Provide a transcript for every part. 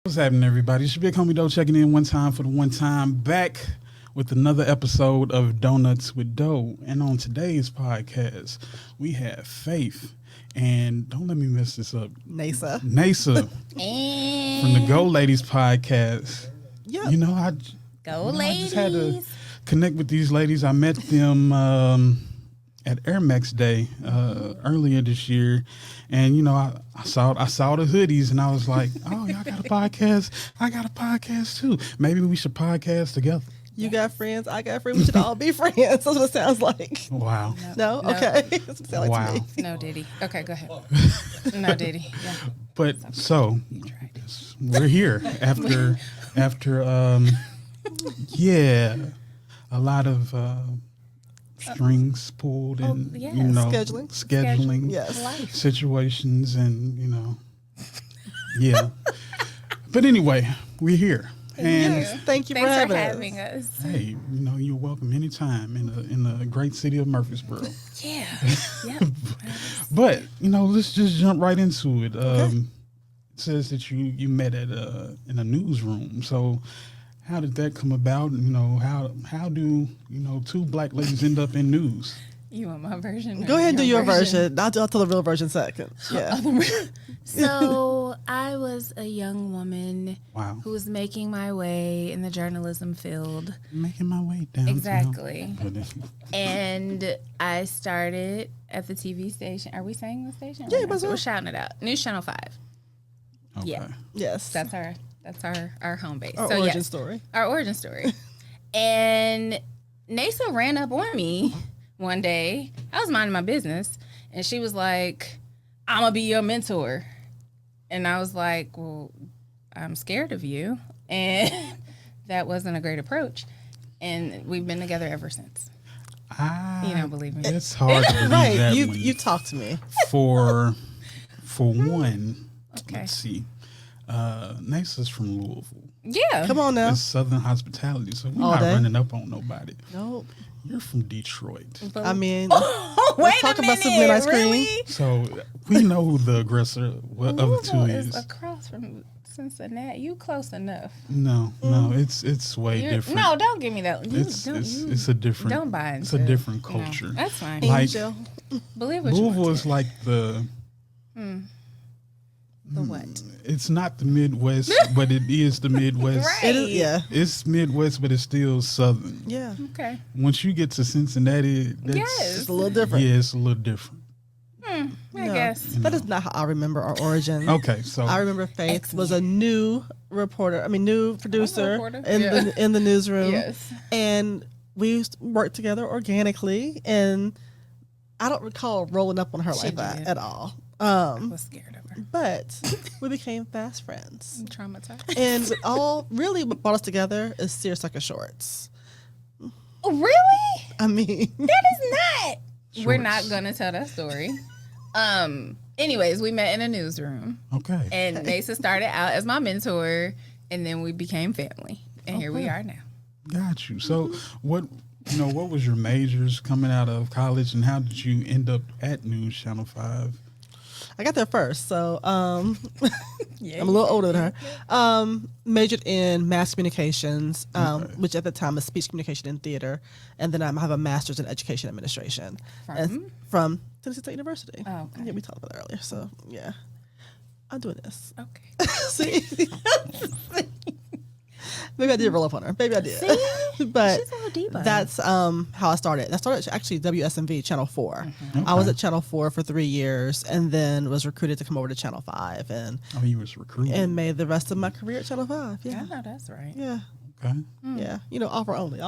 What's happening, everybody? It's your big homie D.O.U.G.H checking in one time for the one time, back with another episode of Donuts with Doe. And on today's podcast, we have Faith, and don't let me mess this up, Nasa from the Go Ladies podcast. Yeah. You know, I just had to connect with these ladies. I met them at Air Max Day earlier this year, and I saw the hoodies, and I was like, "Oh, y'all got a podcast? I got a podcast too. Maybe we should podcast together." You got friends, I got friends. We should all be friends. That's what it sounds like. Wow. No? Okay. That's what it sounds like to me. No, Diddy. Okay, go ahead. No, Diddy. Yeah. But so we're here after a lot of strings pulled and scheduling Yes. situations, and yeah. But anyway, we're here. And Thank you Thanks for having us. hey, you're welcome anytime in the great city of Murfreesboro. Yeah. Yeah. But let's just jump right into it. It says that you met at in a newsroom. So how did that come about? How do two black ladies end up in news? You want my version? Go ahead and do your version. I'll tell the real version second. Yeah. So I was a young woman Wow. who was making my way in the journalism field. Making my way down. Exactly. And I started at the TV station. Are we saying the station? Yeah, but we're shouting it out. News Channel 5. Okay. Yeah. Yes. That's our home base. Our origin story. Our origin story. And Nasa ran up on me one day. I was minding my business, and she was like, "I'm gonna be your mentor." And I was like, "Well, I'm scared of you," and that wasn't a great approach. And we've been together ever since. You don't believe me? It's hard to believe Right. that You talked to me. For one, Okay. let's see. Nasa's from Louisville. Yeah. Come on now. It's Southern hospitality, so we're All not day. running up on nobody. Nope. You're from Detroit. I mean, Wait let's talk a about minute. Superman ice cream. Really? So we know who the aggressor of the two Louisville is. across from Cincinnati. You close enough. No, it's way different. No, don't give me that. It's a different. Don't buy It's into a it. different No, culture. that's fine. Like Angel. Believe what you Louisville want is like the. The what? It's not the Midwest, but it is the Midwest. Right. It is, yeah. It's Midwest, but it's still Southern. Yeah. Okay. Once you get to Cincinnati, that's, Yes. It's a little different. yeah, it's a little different. I No, guess. That is not how I remember our origin. Okay, so I remember Faith was a new new producer reporter. in Yeah. in the newsroom. Yes. And we used to work together organically, and I don't recall rolling up on her She like that did. at all. I was scared of her. But we became fast friends. I'm traumatized. And what brought us together is seersucker shorts. Oh, really? I mean, That is not. We're Shorts. not gonna tell that story. Anyways, we met in a newsroom, okay. and Nasa started out as my mentor, and then we became family, and here we are now. Got you. So what was your majors coming out of college, and how did you end up at News Channel 5? I got there first, so Yeah. I'm a little older than her. Majored in mass communications, which at the time is speech communication and theater, and then I have a master's in education administration from Tennessee State University. Oh, okay. Yeah, we talked about that earlier. So yeah, I'm doing this. Okay. See, maybe I did roll up on her. Maybe I did. But She's a little diva. that's how I started. I started actually WSMV Channel 4. I was at Channel 4 for 3 years, and then was recruited to come over to Channel 5, and You was recruited. made the rest of my career at Channel 5. I Yeah, know that's right. yeah, Okay. yeah. Offer only.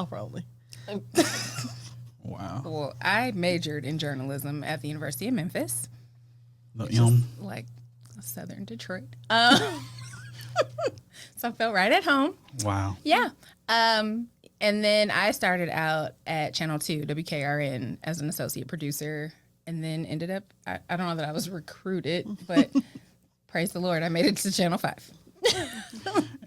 Wow. Well, I majored in journalism at the University of Memphis, The which is like Southern Detroit. So I felt right at home. Wow. Yeah. And then I started out at Channel 2, WKRN, as an associate producer, and then ended up, I don't know that I was recruited, but praise the Lord, I made it to Channel 5.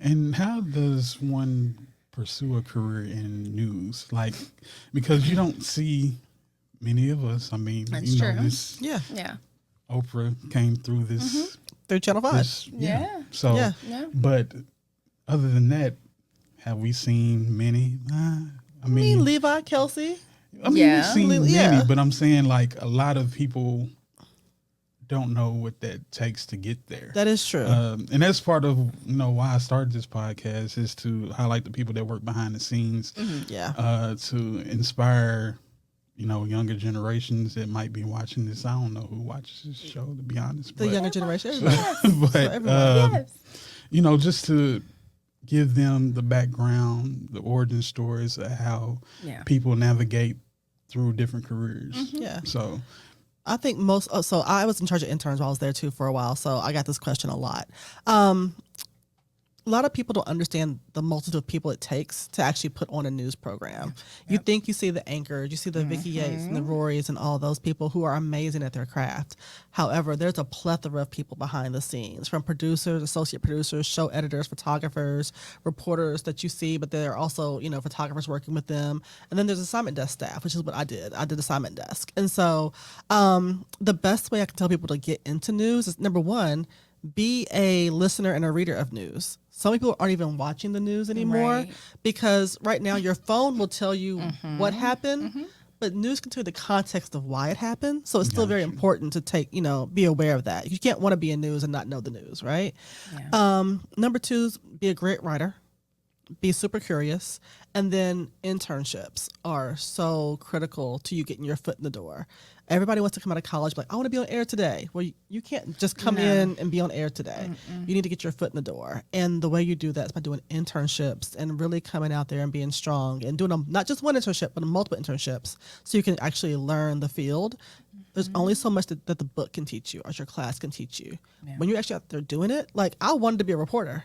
And how does one pursue a career in news? Like, because you don't see many of us. I mean, That's true. this Yeah. Yeah. Oprah came through this through Channel 5. Yeah. So, Yeah. but other than that, have we seen many? I mean, Levi, Kelsey. We've seen many, yeah. but I'm saying like a lot of people don't know what that takes to get there. That is true. And that's part of why I started this podcast, is to highlight the people that work behind the scenes. Yeah. To inspire younger generations that might be watching this. I don't know who watches this show, to be honest. The younger generation, everybody. But just to give them the background, the origin stories of how people navigate through different careers. Yeah. So I think so I was in charge of interns while I was there too for a while, so I got this question a lot. A lot of people don't understand the multitude of people it takes to actually put on a news program. You think you see the anchors, you see the Vicky Yates and the Rorys and all those people who are amazing at their craft. However, there's a plethora of people behind the scenes, from producers, associate producers, show editors, photographers, reporters that you see, but there are also, photographers working with them. And then there's assignment desk staff, which is what I did. I did assignment desk. And so the best way I can tell people to get into news is, number one, be a listener and a reader of news. Some people aren't even watching the news anymore because right now your phone will tell you what happened, but news can tell you the context of why it happened. So it's still very important to be aware of that. You can't want to be in news and not know the news, right? Yeah. Number two is be a great writer. Be super curious. And then internships are so critical to you getting your foot in the door. Everybody wants to come out of college like, I want to be on air today. Well, you can't just come in and be on air today. You need to get your foot in the door. And the way you do that is by doing internships and really coming out there and being strong and doing not just one internship, but multiple internships so you can actually learn the field. There's only so much that the book can teach you or your class can teach you. Yeah. When you're actually out there doing it, like I wanted to be a reporter.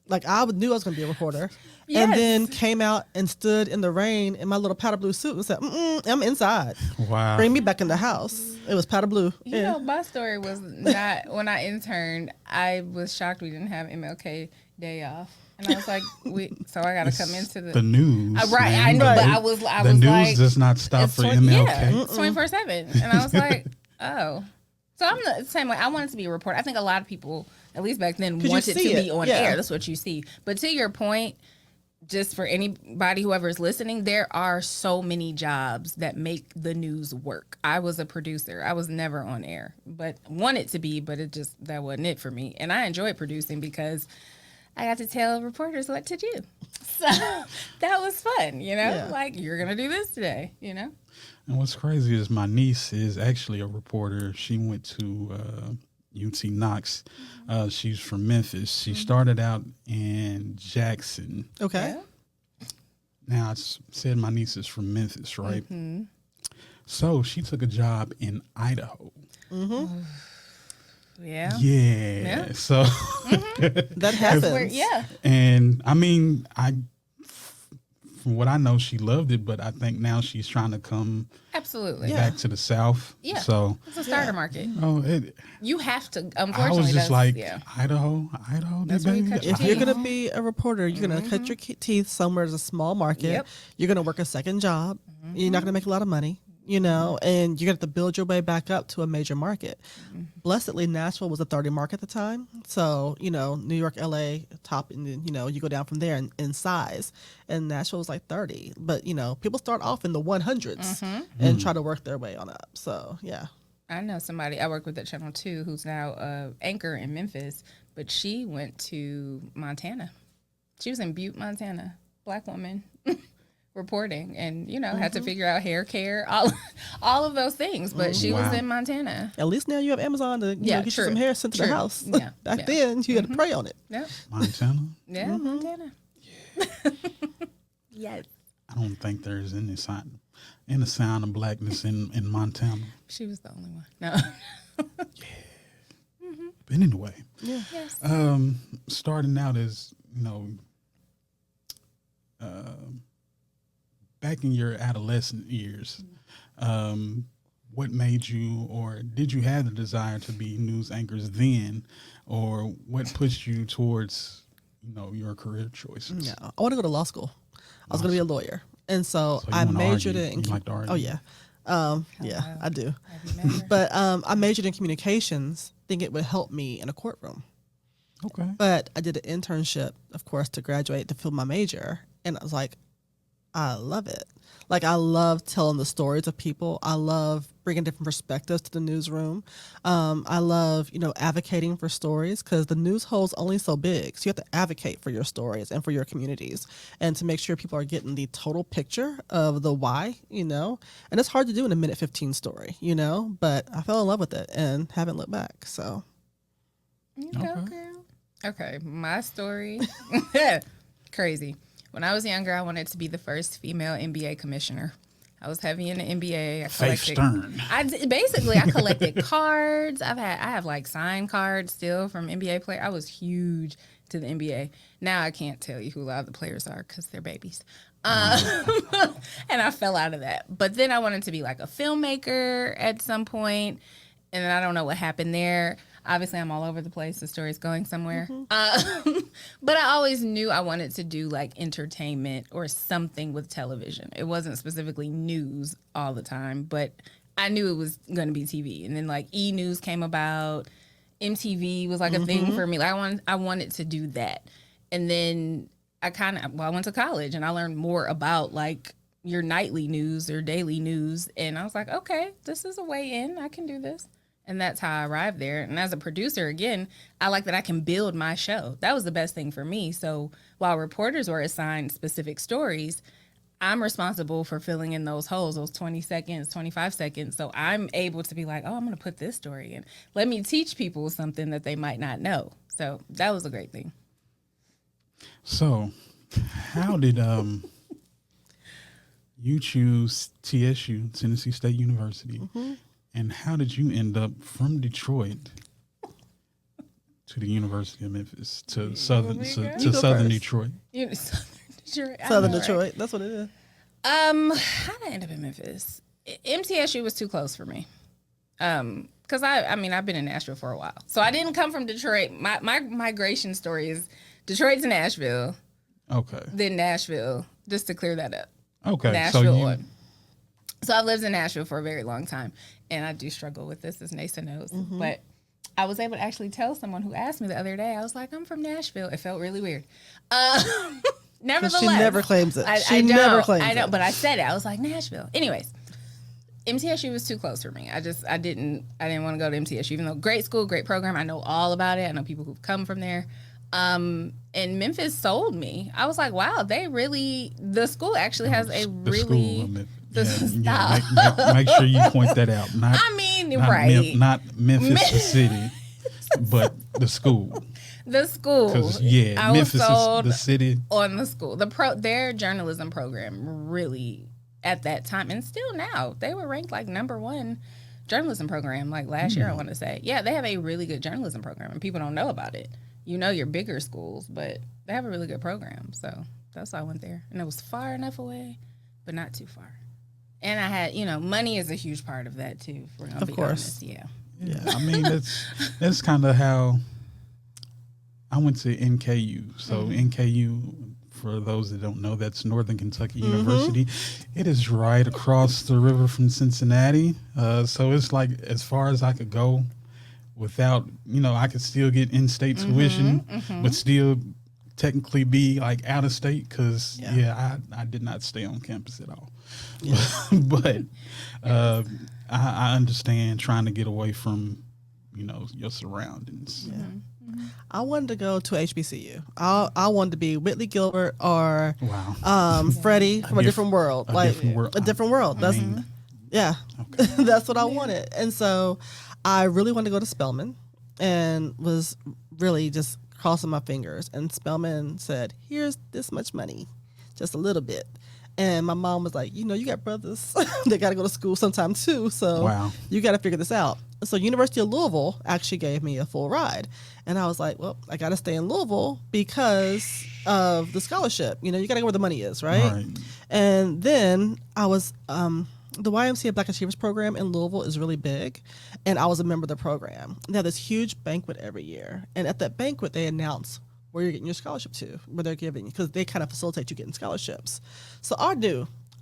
Like I knew I was going to be a reporter, and then came out and stood in the rain in my little powder blue suit and said, "I'm inside. Wow, bring me back in the house." It was powder blue. You know, my story was not when I interned. I was shocked we didn't have MLK Day off, and I was like, so I got to come into the news, right? Man. I know, Right. but I was the news like, does not stop for MLK. Yeah, it's 24/7, and I was like, oh. So I'm the same way. I wanted to be a reporter. I think a lot of people, at least back then, wanted to be on air. That's what you see. But to your point, just for anybody, whoever is listening, there are so many jobs that make the news work. I was a producer. I was never on air, but wanted to be, but that wasn't it for me. And I enjoyed producing because I got to tell reporters what to do. So that was fun, like you're going to do this today, And what's crazy is my niece is actually a reporter. She went to UT Knox. She's from Memphis. She started out in Jackson. Okay. Now, I said my niece is from Memphis, right? So she took a job in Idaho. Yeah. So that happens. And I mean, from what I know, she loved it, but I think now she's trying to come back to the South. Yeah. So it's a starter market. Oh, you have to. Unfortunately, I was just Idaho. That's where you cut your If you're gonna be a reporter, you're gonna cut your teeth somewhere as a small market. Yep. You're gonna work a second job. You're not gonna make a lot of money. And you're going to have to build your way back up to a major market. Blessedly, Nashville was a 30 market at the time. So, New York, LA, top, and then, you go down from there in size. And Nashville was like 30. But, people start off in the 100s and try to work their way on up. So, yeah. I know somebody I work with at Channel 2 who's now an anchor in Memphis, but she went to Montana. She was in Butte, Montana. Black woman. Reporting and had to figure out hair care, all of those things, but she was in Montana. At least now you have Amazon to get you some hair sent to the house. Back then you had to pray on it. Montana. Montana. Yes. I don't think there's any sign of blackness in Montana. She was the only one. No. But anyway, Yes. Starting out as back in your adolescent years, what made you, or did you have the desire to be news anchors then, or what pushed you towards, your career choices? I want to go to law school. I was going to be a lawyer. And so I majored in, you like to argue? oh yeah. Yeah, I do. Have you met her? But I majored in communications, thinking it would help me in a courtroom. Okay. But I did an internship, of course, to graduate to fill my major, and I was like, I love it. Like, I love telling the stories of people. I love bringing different perspectives to the newsroom. I love, advocating for stories because the news hole's only so big. So you have to advocate for your stories and for your communities and to make sure people are getting the total picture of the why, And it's hard to do in a minute 15 story, but I fell in love with it and haven't looked back. So. You go, girl. Okay, my story. Crazy. When I was younger, I wanted to be the first female NBA commissioner. I was heavy in the NBA. Faith Stern. I collected cards. I have like signed cards still from NBA players. I was huge to the NBA. Now I can't tell you who a lot of the players are because they're babies. And I fell out of that. But then I wanted to be like a filmmaker at some point, and then I don't know what happened there. Obviously, I'm all over the place. The story's going somewhere. But I always knew I wanted to do like entertainment or something with television. It wasn't specifically news all the time, but I knew it was going to be TV. And then like E! News came about. MTV was like a thing for me. Like I wanted to do that. And then I went to college and I learned more about like your nightly news or daily news. And I was like, okay, this is a way in. I can do this. And that's how I arrived there. And as a producer, again, I like that I can build my show. That was the best thing for me. So while reporters were assigned specific stories, I'm responsible for filling in those holes, those 20 seconds, 25 seconds. So I'm able to be like, oh, I'm going to put this story in. Let me teach people something that they might not know. So that was a great thing. So how did you choose TSU, Tennessee State University? And how did you end up from Detroit to the University of Memphis to Southern Detroit? Southern Detroit. That's what it is. How did I end up in Memphis? MTSU was too close for me. Because I've been in Nashville for a while, so I didn't come from Detroit. My migration story is Detroit to Nashville. Okay. Then Nashville, just to clear that up. Okay. Nashville. So I've lived in Nashville for a very long time, and I do struggle with this, as Nasa knows. But I was able to actually tell someone who asked me the other day. I was like, I'm from Nashville. It felt really weird. Nevertheless, she never claims it. I don't, but I said it. I was like, Nashville. Anyways, MTSU was too close for me. I didn't want to go to MTSU, even though great school, great program. I know all about it. I know people who've come from there. And Memphis sold me. I was like, wow, the school actually has a really... Make sure you point that out. Not Memphis the city, but the school. The school. I Memphis was sold is the city. On the school. Their journalism program really, at that time, and still now, they were ranked like #1 journalism program like last year, I want to say. Yeah, they have a really good journalism program, and people don't know about it. Your bigger schools, but they have a really good program. So that's why I went there. And it was far enough away, but not too far. And I had, money is a huge part of that too. If we're gonna be honest. Yeah. I mean, that's kind of how I went to NKU. So NKU, for those that don't know, that's Northern Kentucky University. It is right across the river from Cincinnati. So it's like as far as I could go without, I could still get in-state tuition, but still technically be like out of state because I did not stay on campus at all. But I understand trying to get away from your surroundings. I wanted to go to HBCU. I wanted to be Whitley Gilbert or Freddie from a different world. A different world. That's that's what I wanted. And so I really wanted to go to Spelman and was really just crossing my fingers. And Spelman said, here's this much money, just a little bit. And my mom was like, you got brothers that got to go to school sometime too. So you got to figure this out. So University of Louisville actually gave me a full ride. And I was like, well, I got to stay in Louisville because of the scholarship. You got to go where the money is, right? And then I was, the YMCA Black Achievers program in Louisville is really big. And I was a member of the program. They have this huge banquet every year. And at that banquet, they announce where you're getting your scholarship to, where they're giving you, because they kind of facilitate you getting scholarships. So I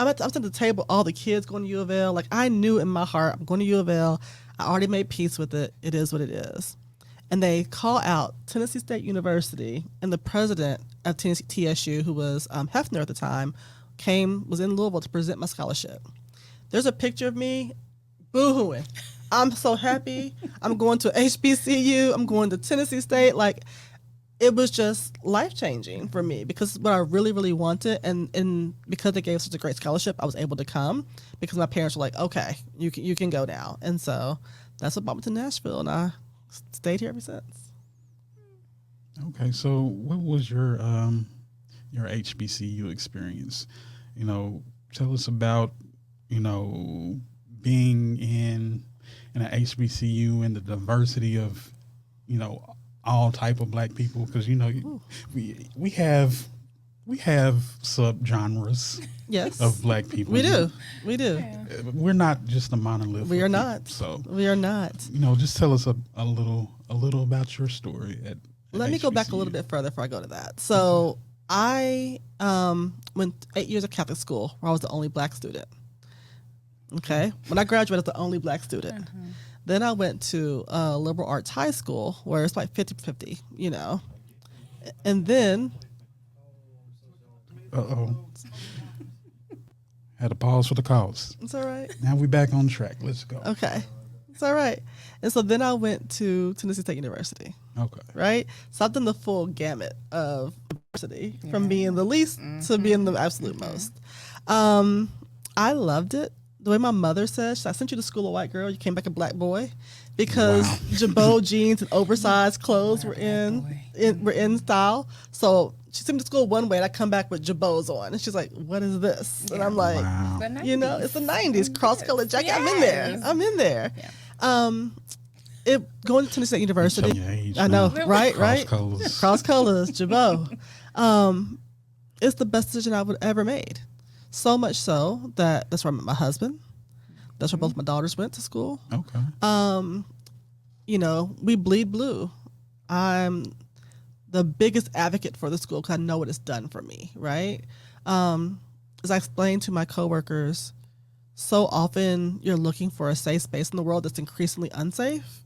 I'm at the table, all the kids going to U of L. Like, I knew in my heart, I'm going to U of L. I already made peace with it. It is what it is. And they call out Tennessee State University, and the president of Tennessee TSU, who was Hefner at the time, was in Louisville to present my scholarship. There's a picture of me boo-hooing. I'm so happy. I'm going to HBCU. I'm going to Tennessee State. Like, it was just life-changing for me because what I really, really wanted, and because they gave such a great scholarship, I was able to come because my parents were like, okay, you can go now. And so that's what brought me to Nashville, and I stayed here ever since. Okay, so what was your HBCU experience? You know, tell us about, you know, being in an HBCU and the diversity of, you know, all type of Black people, because you know we have subgenres Yes, of Black people. we do. Yeah. We're not just a monolith. We are of people, not. So We are not. you know, just tell us a little about your story. Let me go back a little bit further before I go to that. So I went 8 years of Catholic school where I was the only Black student. Okay, when I graduated, I was the only Black student. Then I went to liberal arts high school where it's like 50-50, you know. And then... Had to pause for the calls. It's all right. Now we back on track. Let's go. Okay. It's all right. And so then I went to Tennessee State University. Okay. Right? So I've done the full gamut of diversity from being the least to being the absolute most. I loved it. The way my mother says, I sent you to school a white girl, you came back a Black boy, because Jabot jeans and oversized clothes were in style. So she sent me to school one way, and I come back with Jabots on, and she's like, "What is this?" And I'm like, "You know, it's the '90s cross-colored jacket. Yes. I'm in there." Yeah. Going to Tennessee State University. I know, right? Cross colors, Jabot. It's the best decision I would ever made. So much so that's where I met my husband. That's where both my daughters went to school. Okay. You know, we bleed blue. I'm the biggest advocate for the school because I know what it's done for me, right? As I explained to my coworkers, so often you're looking for a safe space in the world that's increasingly unsafe.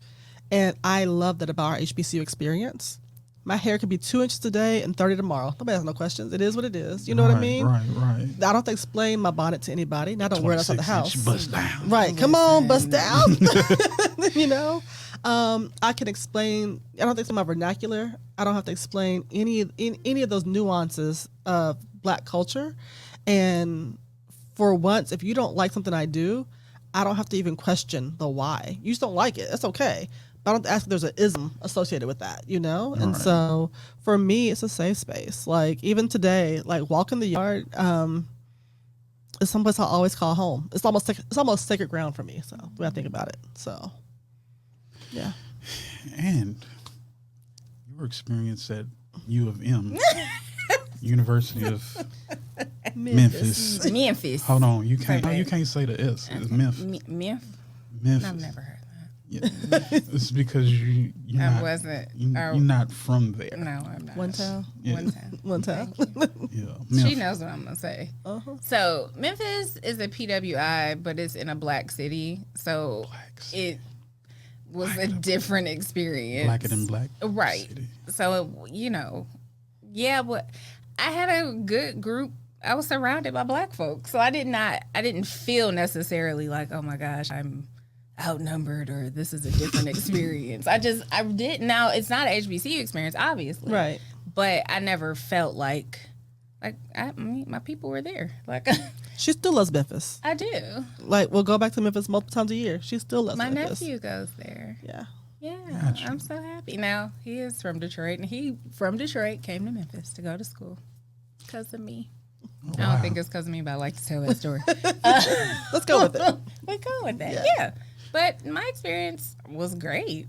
And I love that about our HBCU experience. My hair could be 2 inches today and 30 tomorrow. Nobody has no questions. It is what it is. You know what I mean? Right. I don't have to explain my bonnet to anybody. And I don't wear it outside the house. Bust down. Right. Come on, bust down. You know? I can explain. I don't have to explain my vernacular. I don't have to explain any of those nuances of Black culture. And for once, if you don't like something I do, I don't have to even question the why. You just don't like it. That's okay. I don't ask if there's an ism associated with that, you know? Right. And so for me, it's a safe space. Like even today, like walking the yard is someplace I always call home. It's almost sacred ground for me. So the way I think about it. So, yeah. And your experience at U of M, University of Memphis. Hold on, you can't say the S. It's Memphis. Memphis. I've never heard. Yeah. It's because you're not from there. No, I'm not. One town. Yeah. One town. Yeah. She knows what I'm gonna say. So Memphis is a PWI, but it's in a Black city, so it was a different experience. Blacker than Black, right? City. So you know, yeah, but I had a good group. I was surrounded by Black folks, so I didn't feel necessarily like, oh my gosh, I'm outnumbered or this is a different experience. I did. Now it's not an HBCU experience, obviously, right? But I never felt like my people were there. Like she still loves Memphis. I do. Like we'll go back to Memphis multiple times a year. She still loves Memphis. My nephew goes there. Yeah. Gotcha. I'm so happy. Now he is from Detroit, and he from Detroit came to Memphis to go to school because of me. Oh, I don't think it's because of me, but I like to tell that story. Let's go with it. Let's go with that. Yeah. But my experience was great.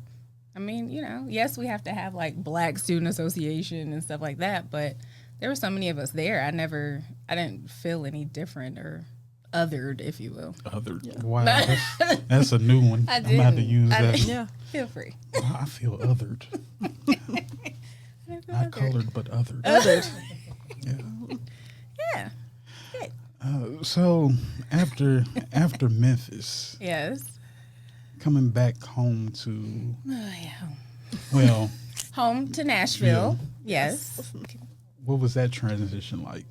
I mean, you know, yes, we have to have like Black Student Association and stuff like that, but there were so many of us there. I didn't feel any different or othered, if you will. Othered. Yeah. Wow. That's a new one. I'm about to use that. Yeah. Feel free. Wow, I feel othered. Not colored, but othered. Othered. Yeah. Yeah. Good. So after Memphis, Yes. coming back home to Oh, yeah. well, Home to Nashville. Yes. what was that transition like?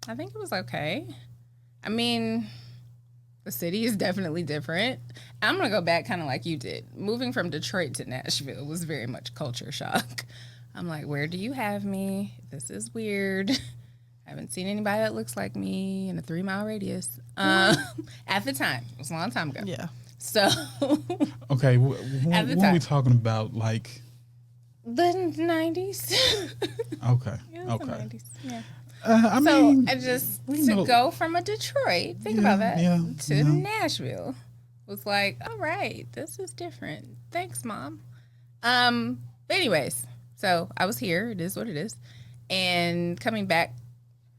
I think it was okay. I mean, the city is definitely different. I'm going to go back kind of like you did. Moving from Detroit to Nashville was very much culture shock. I'm like, where do you have me? This is weird. I haven't seen anybody that looks like me in a 3-mile radius. At the time. It was a long time ago. Yeah. So. Okay, At the what are we time. talking about? Like The 90s. okay, Yeah, okay. the 90s. Yeah. I So mean, I just we to know- go from a Detroit, think Yeah, about that, yeah, to yeah. Nashville was like, all right, this is different. Thanks, Mom. But anyways, so I was here. It is what it is, and coming back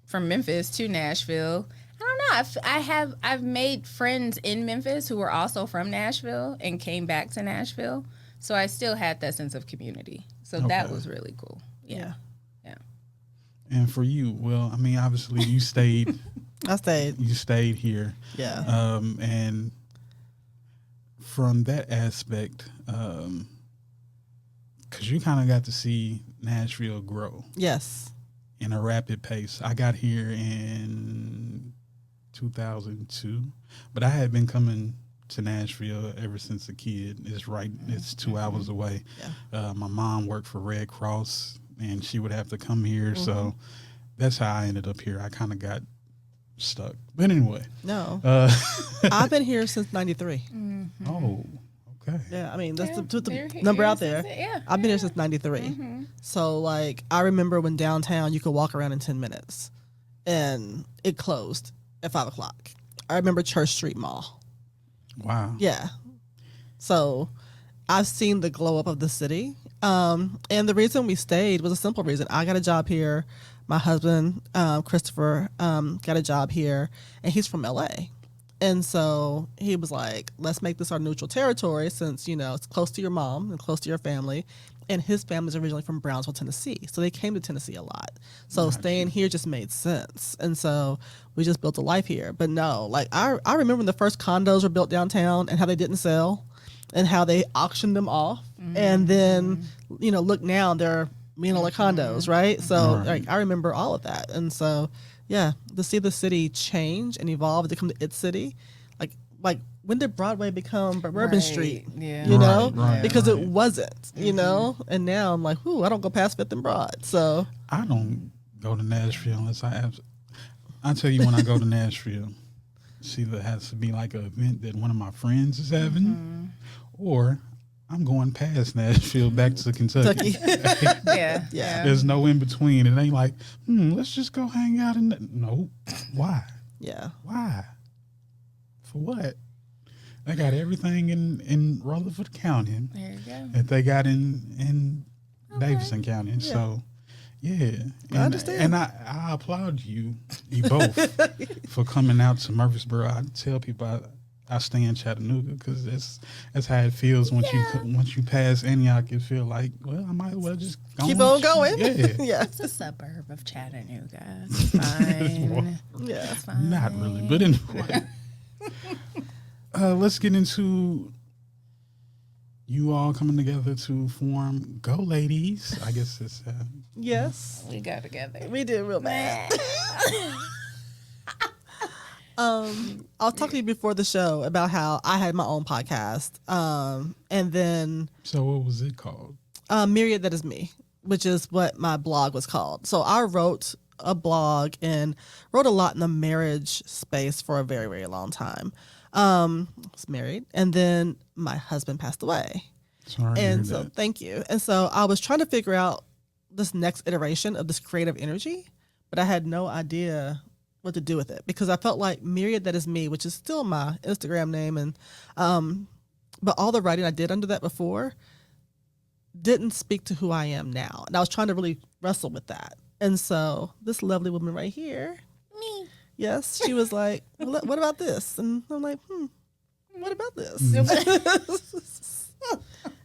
from Memphis to Nashville. I don't know. I've made friends in Memphis who were also from Nashville and came back to Nashville. So I still had that sense of community. So that Okay. was really cool. Yeah. and for you, well, I mean, obviously you stayed. I stayed. You stayed here. Yeah. And from that aspect, because you kind of got to see Nashville grow Yes. in a rapid pace. I got here in 2002, but I had been coming to Nashville ever since a kid. It's 2 hours away. Yeah. My mom worked for Red Cross, and she would have to come here, so that's how I ended up here. I kind of got stuck, but anyway. No. Uh, I've been here since '93. oh, okay. Yeah. I mean, that's Yeah, the they're number here out there. since- yeah, I've been here yeah. since '93. So like, I remember when downtown you could walk around in 10 minutes, and it closed at 5 o'clock. I remember Church Street Mall. Wow. Yeah. So I've seen the glow up of the city. And the reason we stayed was a simple reason. I got a job here. My husband, Christopher, got a job here, and he's from LA. And so he was like, let's make this our neutral territory since, it's close to your mom and close to your family. And his family's originally from Brownsville, Tennessee. So they came to Tennessee a lot. So staying here just made sense. And so we just built a life here. But no, like I remember when the first condos were built downtown and how they didn't sell and how they auctioned them off. And then, look now, they're like condos, right? So like I remember all of that. And so, yeah, to see the city change and evolve to become the It City, like when did Broadway become Bourbon Right, Street? yeah. You know, Right, because right. it wasn't, and now I'm like, I don't go past Fifth and Broad. So I don't go to Nashville unless I have. I tell you, when I go to Nashville, it's either has to be like an event that one of my friends is having, or I'm going past Nashville back to Kentucky. Kentucky. Yeah. There's no in between. It ain't like, let's just go hang out in. No, why? Yeah. Why? For what? They got everything in Rutherford County There you go. that they got in Davidson County. So, yeah. I understand. And I applaud you both for coming out to Murfreesboro. I tell people I stay in Chattanooga because that's how it feels once you pass Antioch. It feel like, well, I might as well just Keep on going. Yeah. Yeah. It's a suburb of Chattanooga. It's fine. Yeah. It's fine. Not really, but anyway. Let's get into you all coming together to form Go Ladies. I guess it's Yes. We got together. We did real bad. I was talking to you before the show about how I had my own podcast. And then so what was it called? Myriad That Is Me, which is what my blog was called. So I wrote a blog and wrote a lot in the marriage space for a very, very long time. I was married, and then my husband passed away. Sorry to hear And so that. thank you. And so I was trying to figure out this next iteration of this creative energy, but I had no idea what to do with it because I felt like Myriad That Is Me, which is still my Instagram name, and but all the writing I did under that before didn't speak to who I am now. And I was trying to really wrestle with that. And so this lovely woman right here, Me. yes, she was like, well, what about this? And I'm like, what about this?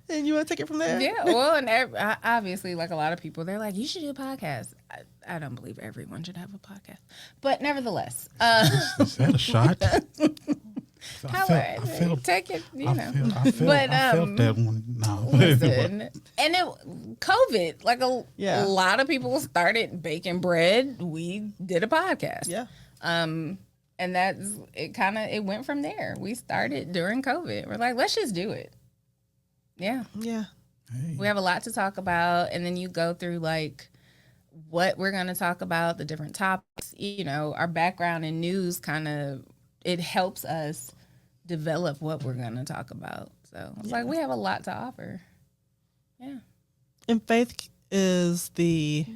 And you want to take it from there? Yeah, well, and obviously, like a lot of people, they're like, you should do a podcast. I don't believe everyone should have a podcast, but nevertheless, Is that a shot? I felt, take it, you know. I felt that one. No, listen, and COVID, like a lot of people started baking bread. We did a podcast. Yeah. And that's it. It went from there. We started during COVID. We're like, let's just do it. Yeah. Yeah. Hey. We have a lot to talk about, and then you go through like what we're going to talk about, the different topics. You know, our background in news it helps us develop what we're going to talk about. So it's like we have a lot to offer. Yeah. And faith is you're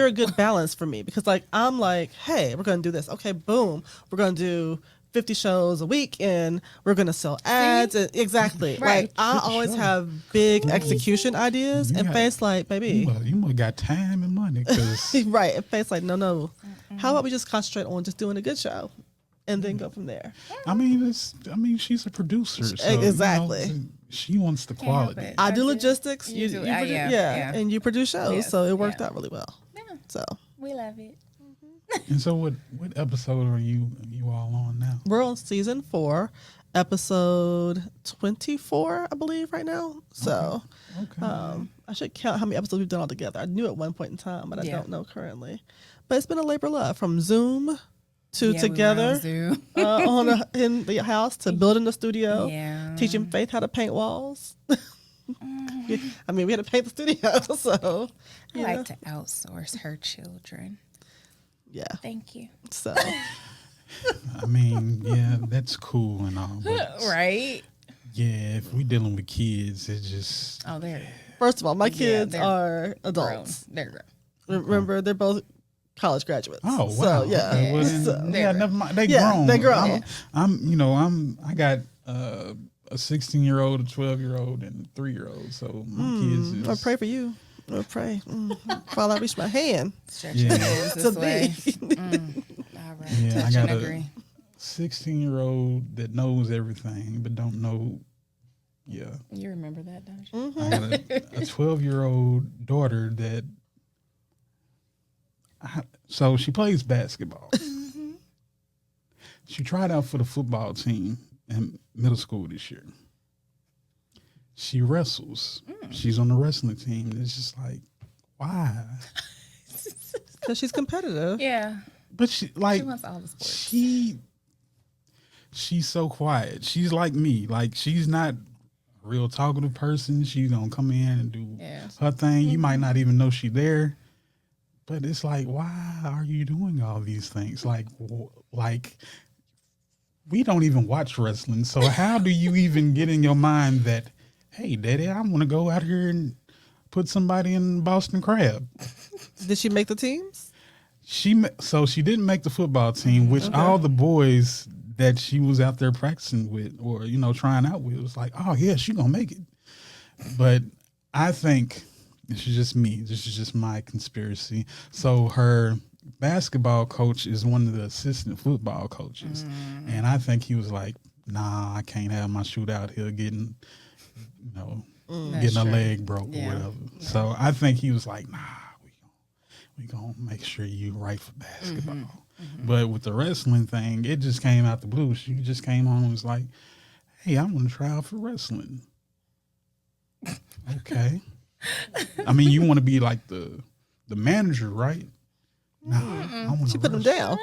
a good balance for me, because like I'm like, hey, we're going to do this. Okay, boom. We're going to do 50 shows a week and we're going to sell ads. And, exactly. Right. Like I always have big execution ideas, and Faith's like, baby. You must got time and money. Cause right. And Faith's like, no. How about we just concentrate on just doing a good show and then go from there? I mean, she's a producer. So, exactly. You know, she wants the quality. I do logistics. You do. And you produce shows. Yes. So it worked out really well. Yeah. So we love it. And so what episode are you all on now? we're on season 4, episode 24, I believe, right now. So Okay. I should count how many episodes we've done all together. I knew at one point in time, but I don't know currently. But it's been a labor of love, from Zoom to together in the house to building the studio, teaching Faith how to paint walls. I mean, we had to paint the studio, so I like to outsource her children. Yeah. Thank you. So I mean, yeah, that's cool and all, but right? yeah, if we dealing with kids, it's just first of all, my kids are adults. Grown. They're grown. Remember, they're both college graduates. Oh wow! So, yeah. Okay, well, then, never mind. They grown. They grown. I got a 16-year-old, a 12-year-old, and a 3-year-old. So my kids is. I pray for you. I pray. While I reach my hand Stretch your hands this way. All right. Yeah, Touch I and got agree. a 16-year-old that knows everything but don't know. Yeah. You remember that, don't you? I got a 12-year-old daughter that. So she plays basketball. She tried out for the football team in middle school this year. She wrestles. She's on the wrestling team. It's just like, why? because she's competitive. Yeah. But she wants all the sports. She's so quiet. She's like me. Like, she's not a real talkative person. She's gonna come in and do her thing. You might not even know she's there. But it's like, why are you doing all these things? Like we don't even watch wrestling. So how do you even get in your mind that, hey, Daddy, I want to go out here and put somebody in Boston Crab? Did she make the teams? She didn't make the football team, which all the boys that she was out there practicing with or, trying out with was like, oh, yeah, she going to make it. But I think this is just me. This is just my conspiracy. So her basketball coach is one of the assistant football coaches. And I think he was like, nah, I can't have my shooter out here getting a leg broke or whatever. Yeah. So I think he was like, nah, we gonna make sure you right for basketball. But with the wrestling thing, it just came out the blue. She just came on and was like, hey, I want to try out for wrestling. Okay. I mean, you want to be like the manager, right? Nah, I want to. She put him down.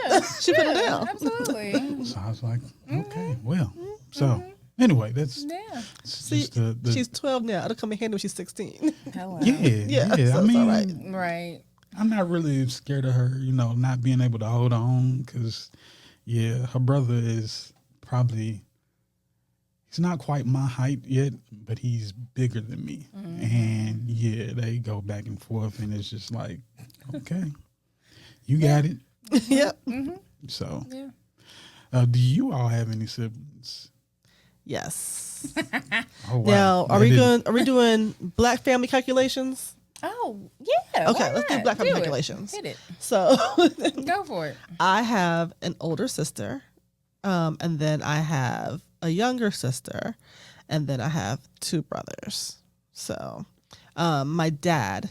Yeah. She put him down. Absolutely. So I was like, okay, well. So anyway, that's See, she's 12 now. It'll come in handy when she's 16. Hello. Yeah. So I mean, it's all Right. I'm not really scared of her, not being able to hold on because, her brother is probably, he's not quite my height yet, but he's bigger than me. And, they go back and forth, and it's just like, okay, you got it. Yep. So, do you all have any siblings? Yes. Oh, wow. Now, are we doing black family calculations? Oh, yeah. Okay, let's do black family calculations. Hit it. So Go for it. I have an older sister, and then I have a younger sister, and then I have 2 brothers. So my dad,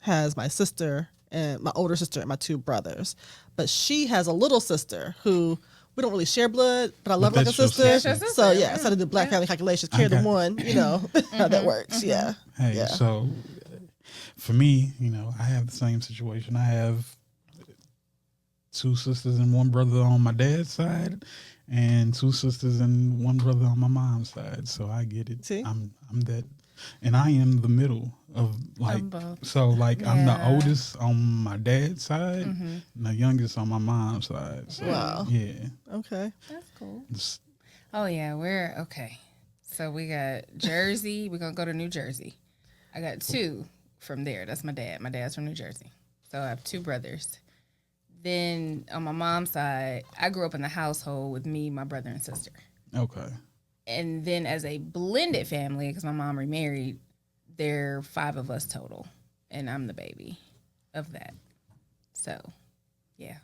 has my sister and my older sister and my 2 brothers. But she has a little sister who we don't really share blood, but I love her like a that's your sister. sister. So yeah, so I did the black family calculations, carry the one, how that works. Yeah. Hey, Yeah. so for me, I have the same situation. I have 2 sisters and 1 brother on my dad's side, and 2 sisters and 1 brother on my mom's side. So I get it. See? I'm that, and I am the middle of both. so I'm the Yeah. oldest on my dad's side, and the youngest on my mom's side. So Wow. yeah, Okay. That's cool. It's- Oh yeah, we're okay. So we got Jersey. We're gonna go to New Jersey. I got 2 from there. That's my dad. My dad's from New Jersey. So I have 2 brothers. Then on my mom's side, I grew up in the household with me, my brother, and sister. okay. And then as a blended family, because my mom remarried, there are 5 of us total, and I'm the baby of that. So, yeah,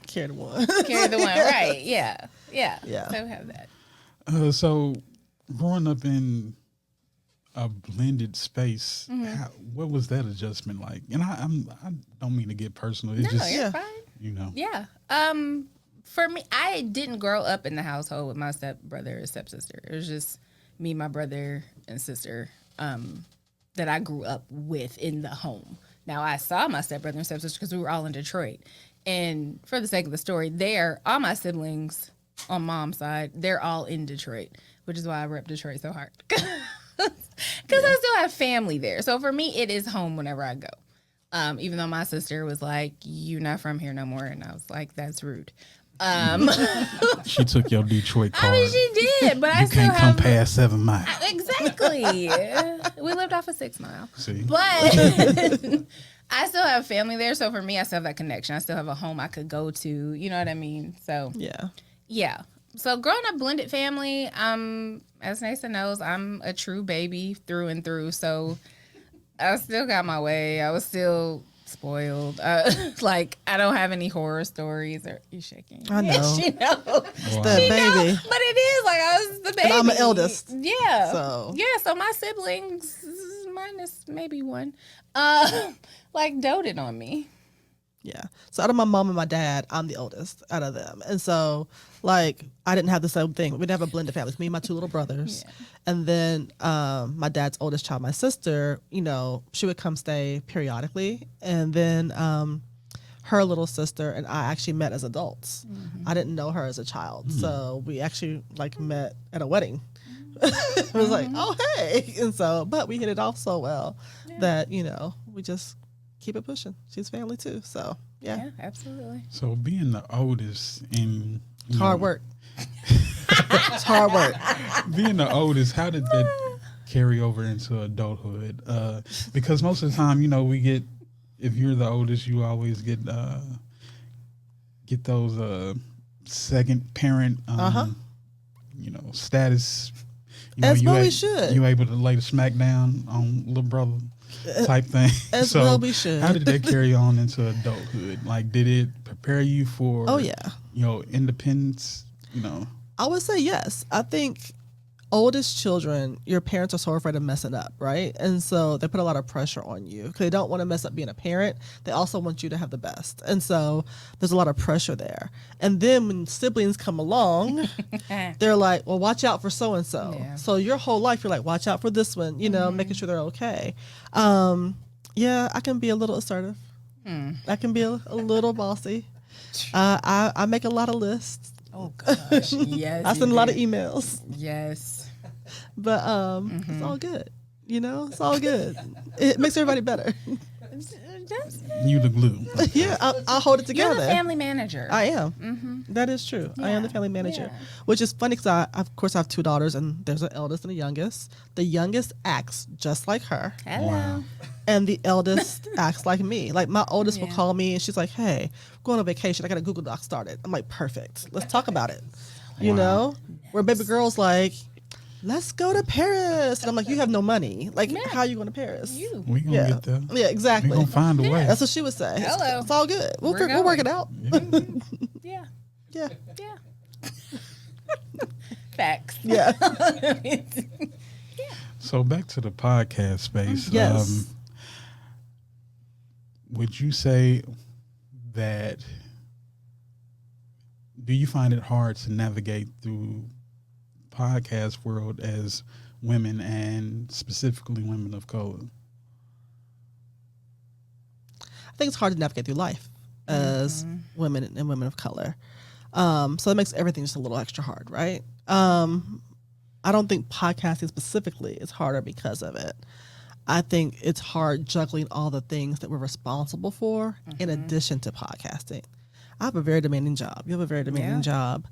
Carry the one. carry the one, right? Yeah. Yeah. So we have that. So growing up in a blended space, what was that adjustment like? And I don't mean to get personal. It's No, just you're Yeah. fine. Yeah. For me, I didn't grow up in the household with my stepbrother or stepsister. It was just me, my brother, and sister that I grew up with in the home. Now, I saw my stepbrother and stepsister because we were all in Detroit. And for the sake of the story, all my siblings on mom's side, they're all in Detroit, which is why I rep Detroit so hard. Because I still have family there. So for me, it is home whenever I go. Even though my sister was like, "You're not from here no more," and I was like, "That's rude." she took your Detroit card. I mean, she did, but I You still can't come have past 7 Mile. exactly. We lived off of 6 Mile, See, but I still have family there. So for me, I still have that connection. I still have a home I could go to. You know what I mean? So Yeah. So growing up blended family, as Nathan knows, I'm a true baby through and through. So I still got my way. I was still spoiled. Like I don't have any horror stories. Or you shaking? I know. She knows. Wow. The She know, baby. but it is like I was the baby. And I'm the eldest. Yeah. So. So my siblings, minus maybe one, like doted on me. Yeah. So out of my mom and my dad, I'm the oldest out of them. And so like I didn't have the same thing. We didn't have a blended family. It's me and my 2 little brothers. Yeah. And then my dad's oldest child, my sister, she would come stay periodically. And then her little sister and I actually met as adults. I didn't know her as a child. So we actually like met at a wedding. It was like, oh hey. And so but we hit it off so well that, we just keep it pushing. She's family too. So Yeah, absolutely. so being the oldest in hard work. It's hard work. being the oldest, how did that carry over into adulthood? Because most of the time, we get, if you're the oldest, you always get those second parent, status. As you well we should. You able to lay the smack down on little brother type thing. As So well we should. how did that carry on into adulthood? Like, did it prepare you for? Oh yeah. Independence. I would say yes. I think oldest children, your parents are so afraid of messing up, right? And so they put a lot of pressure on you because they don't want to mess up being a parent. They also want you to have the best. And so there's a lot of pressure there. And then when siblings come along, they're like, well, watch out for so-and-so. Yeah. So your whole life, you're like, watch out for this one, making sure they're okay. Yeah, I can be a little assertive. I can be a little bossy. I make a lot of lists. Oh gosh, yes. I send a lot of emails. Yes. But it's all good. It's all good. It makes everybody better. You the glue. Yeah, I'll hold it together. You're the family manager. I am. That is true. I am the family manager, Yeah. which is funny because I have 2 daughters and there's an eldest and a youngest. The youngest acts just like her, Hello. Wow. and the eldest acts like me. Like my oldest will Yeah. call me and she's like, "Hey, we're going on vacation. I got a Google Doc started." I'm like, "Perfect. Let's talk about it." You know, where baby girl's like, "Let's go to Paris," and I'm like, "You have no money. Like, how are you going to Paris?" You. We gonna Yeah, get there. yeah, exactly. We gonna find a way. That's what she would say. Hello. It's all good. We'll We're work it going. out. Yeah. Yeah. Yeah. Facts. Yeah. So back to the podcast space. Yes. would you say that, do you find it hard to navigate through podcast world as women, and specifically women of color? I think it's hard to navigate through life as women and women of color. So that makes everything just a little extra hard, right? I don't think podcasting specifically is harder because of it. I think it's hard juggling all the things that we're responsible for in addition to podcasting. I have a very demanding job. You have a very demanding job.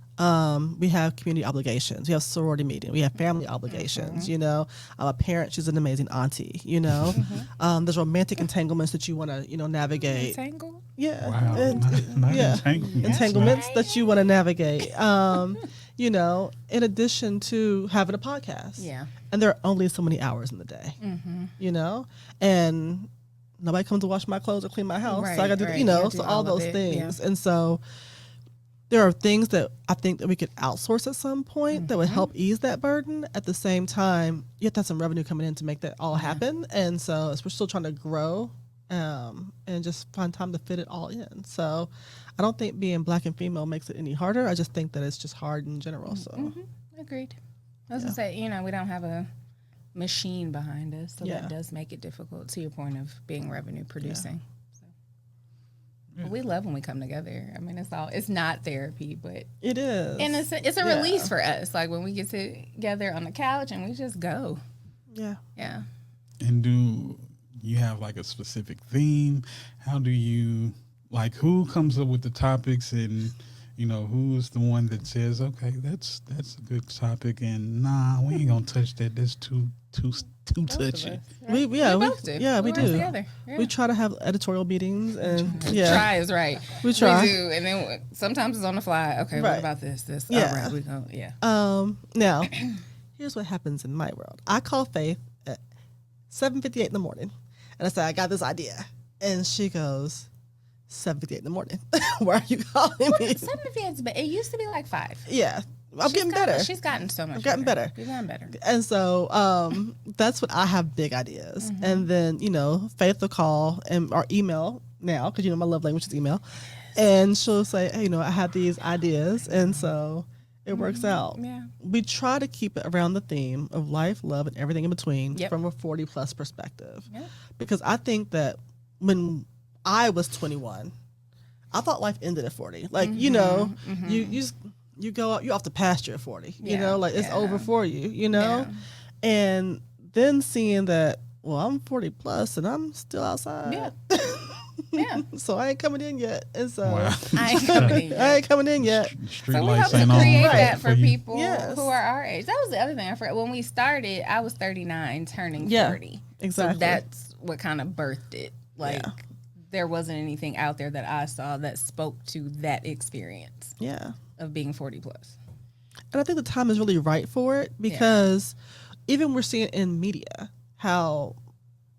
We have community obligations. We have sorority meeting. We have family obligations. You know, I'm a parent. She's an amazing auntie. You know, there's romantic entanglements that you want to, navigate. Entangled? Yeah. Wow. Not Entanglements that you want to navigate. In addition to having a podcast. Yeah. And there are only so many hours in the day. And nobody comes to wash my clothes or clean my house. So I got to do, so all those things. Yeah. And so there are things that I think that we could outsource at some point that would help ease that burden. At the same time, you have to have some revenue coming in to make that all happen. And so we're still trying to grow and just find time to fit it all in. So I don't think being Black and female makes it any harder. I just think that it's just hard in general. So Agreed. I was going to say, we don't have a machine behind us, so that does make it difficult, to your point of being revenue producing. But we love when we come together. I mean, it's not therapy, but it is, and it's a release for us. Like when we get together on the couch and we just go. Yeah. And do you have like a specific theme? How do you, like, who comes up with the topics, and who's the one that says, okay, that's a good topic, and nah, we ain't gonna touch that. That's too touchy. We do. Together. Yeah. We try to have editorial meetings, and try is right. We try. We do, and then sometimes it's on the fly. Okay, what about this? All right, we go. Yeah. Now, here's what happens in my world. I call Faith at 7:58 in the morning, and I say, I got this idea, and she goes, 7:58 in the morning. Why are you calling me? 7:58, but it used to be like 5. Yeah. I'm getting better. She's gotten so much. I've gotten better. You've gotten better. And so that's what I have big ideas. And then, Faith will call or email now, because my love language is email. And she'll say, hey, I have these ideas. And so it works out. Yeah. We try to keep it around the theme of life, love, and everything in between from a 40-plus perspective. Yep. Because I think that when I was 21, I thought life ended at 40. Like, you go out, you're off the pasture at 40, it's over for you, and then seeing that, well, I'm 40 plus and I'm still outside. Yeah. So I ain't coming in yet. And so I ain't coming in yet. Street so we lights have ain't to create on that for people Yes. who are our age. That was the other thing I forgot. When we started, I was 39 turning 40. Exactly. So that's what kind of birthed it. Like, there wasn't anything out there that I saw that spoke to that experience of being 40 plus. And I think the time is really right for it, because even we're seeing in media how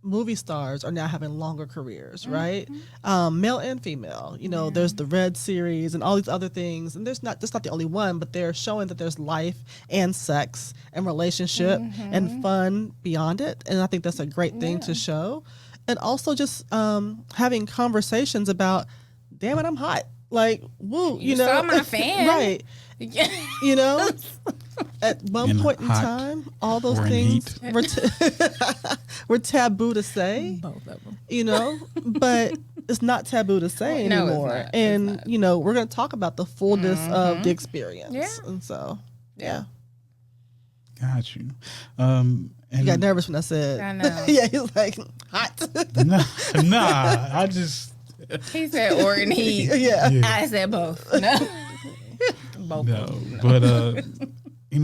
movie stars are now having longer careers, right? Male and female. There's the Red series and all these other things, and that's not the only one, but they're showing that there's life and sex and relationship and fun beyond it, and I think that's a great thing to show. And also just having conversations about, damn it, I'm hot. Like, woo, you saw my fan. Right. At one point in time, all those things were taboo to say. Both of them. But it's not taboo to say anymore. It's not. And, we're going to talk about the fullness of the experience. Yeah. And so, Got you. You got nervous when I said. I know. Yeah, he was like, hot. Nah, I just. He said or and he. Yeah. I said both. No. Both. No, but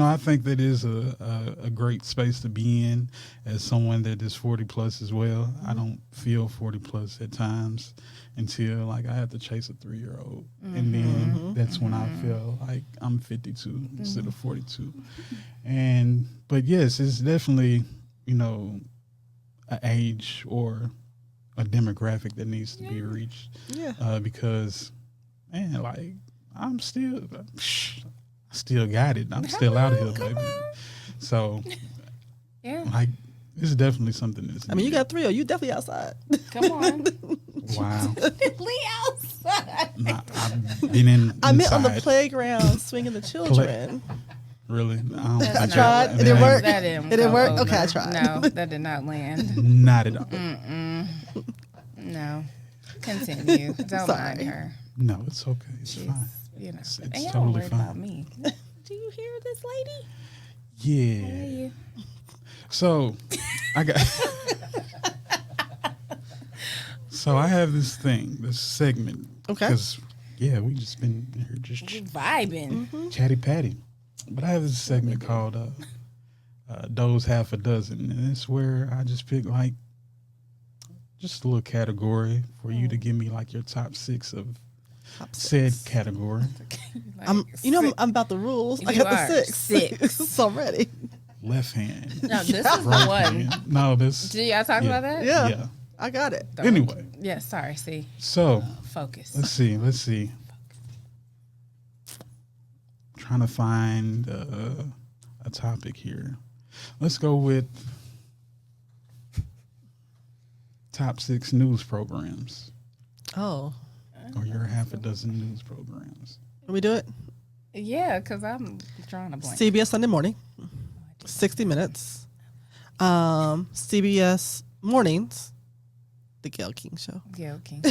I think that is a great space to be in as someone that is 40 plus as well. I don't feel 40 plus at times until like I have to chase a 3-year-old, and then that's when I feel like I'm 52 instead of 42. But yes, it's definitely an age or a demographic that needs to be reached. Yeah. Because, man, like I still got it. I'm still out here, baby. So, like, it's definitely something that's. I mean, you got 3, or you definitely outside. Come on. Wow. Definitely outside. Nah, I've been in. I meant on the inside. playground swinging the children. Really? I tried. It didn't work. That didn't It didn't go work. over. Okay, I tried. No, that did not land. Not at all. No. Continue. Don't mind Sorry. her. No, it's okay. It's She's, fine. you know, It's and y'all totally worried fine. about me. Do you hear this lady? Yeah. Hey, So, I got. So I have this thing, this segment. Okay. Because yeah, we just been here just you vibing. chatty patty. But I have this segment called "Those Half a Dozen," and it's where I just pick like just a little category for you to give me like your top 6 of said category. Like, I'm about the rules. I You got are. the 6. 6. So I'm ready. Left hand. No, this is the Right one. hand. No, this. Did y'all talk about that? Yeah. I got it. Anyway, Yeah, sorry. See, so focus. let's see. Trying to find a topic here. Let's go with top 6 news programs, Oh. or your half a dozen news programs. Can we do it? Yeah, because I'm drawing a blank. CBS Sunday Morning, 60 Minutes. CBS Mornings, The Gail King Show. Gail King.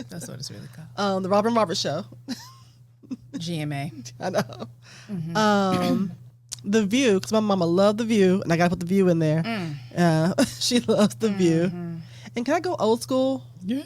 That's what it's really called. The Robin Roberts Show. GMA. I know. The View, because my mama loved The View, and I got to put The View in there. She loves The View. And can I go old school? Yeah.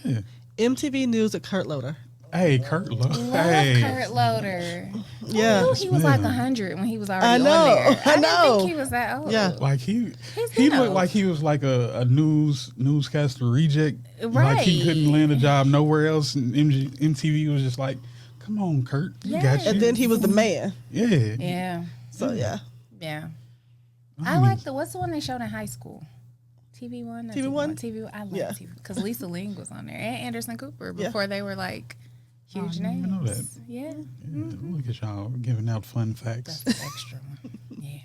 MTV News with Kurt Loder. Hey, Kurt. Love Hey. Kurt Loder. Yeah. I knew he was man. like 100 when he was already I know, on there. I didn't know. think he was that old. Yeah. Like he been looked old. like he was like a newscaster reject. Like he Right. couldn't land a job nowhere else, and MTV was just like, "Come on, Kurt, we got Yes. you." And then he was the man. yeah. Yeah. So, yeah. Yeah. I I mean, like what's the one they showed in high school? TV1? TV1? TV1. I like Yeah. TV because Lisa Ling was on there and Anderson Cooper Yeah. before they were like huge didn't even know names. that. Yeah. Yeah, look at y'all giving out fun facts. That's the extra one. Yeah.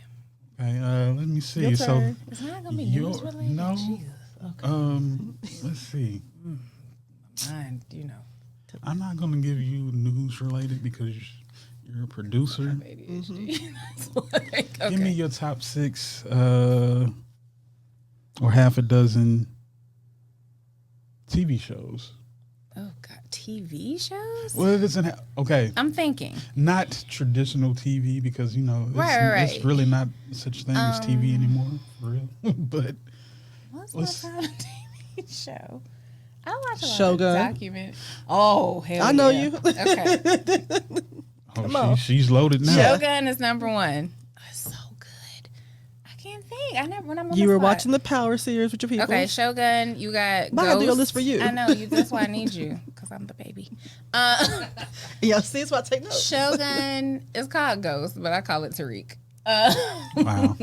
Okay, let me see. Your So, turn. It's not gonna be Your- news related. no. Jesus. Okay. let's see. Mine, you know. I'm not gonna give you news related because you're a producer. ADHD. That's like, okay. Give me your top 6, or half a dozen TV shows. Oh God, TV shows? Well, if it's okay, I'm thinking. not traditional TV because it's, Right. it's really not such thing as TV anymore, for real. But What's Let's- my favorite TV show? I watch a lot Shogun. of document. Oh, hell I know yeah. you. Okay. on. she's loaded now. Shogun is number 1. It's so good. I can't think. I never when I'm on You the were spot. watching the Power series with your people. Okay, Shogun. You got. But I gotta do your Ghost. list for you. I know you. That's why I need you because I'm the baby. Yeah, see, that's why I take notes. Shogun is called Ghost, but I call it Tariq. Wow,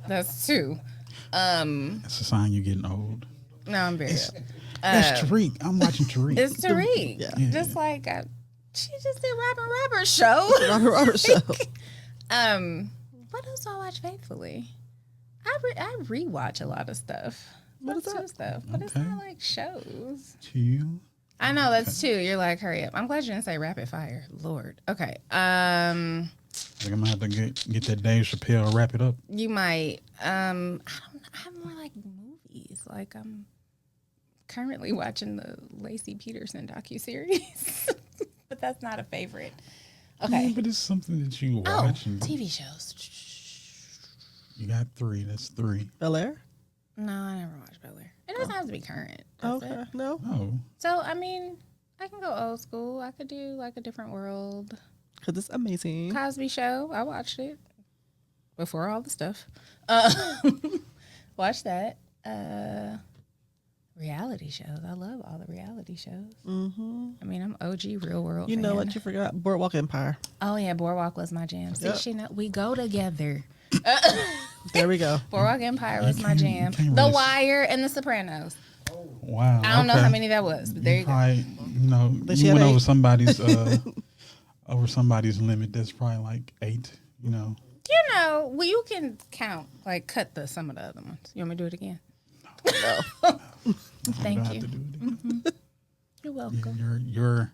That's 2. that's a sign you're getting old. No, I'm very. That's Tariq. I'm watching Tariq. It's Tariq. Yeah. Just like she just did Robin Roberts show. Robert Roberts Show. What else do I watch faithfully? I rewatch a lot of stuff. What is That's that? two stuff, but it's Okay. not like shows. Chill. I know that's 2. You're like, hurry up. I'm glad you didn't say rapid fire. Lord. Okay. I think I'm gonna have to get that Dave Chappelle wrap it up. You might. I have more like movies. Like I'm currently watching the Lacey Peterson docuseries, but that's not a favorite. Okay. Yeah, but it's something that you Oh, watch. And TV shows. you got 3. That's 3. Bel Air? No, I never watched Bel Air. It doesn't have to be current. That's Okay. it. No. Oh, So I mean, I can go old school. I could do like a different world. Because it's amazing. Cosby Show. I watched it before all the stuff. Watch that. Reality shows. I love all the reality shows. Mm-hmm. I mean, I'm OG Real World. You know fan. what you forgot? Boardwalk Empire. Oh yeah, Boardwalk was my jam. See, Yep. we go together. There we go. Boardwalk Empire was my can't- jam. you can't The really- Wire and The Sopranos. wow. I don't know okay. how many that was, but there you go. Probably, But she you had went over 8. somebody's limit. That's probably like 8. You know, well, you can count, like cut some of the other ones. You want me to do it again? Thank don't you. have to do it again. You're welcome. Your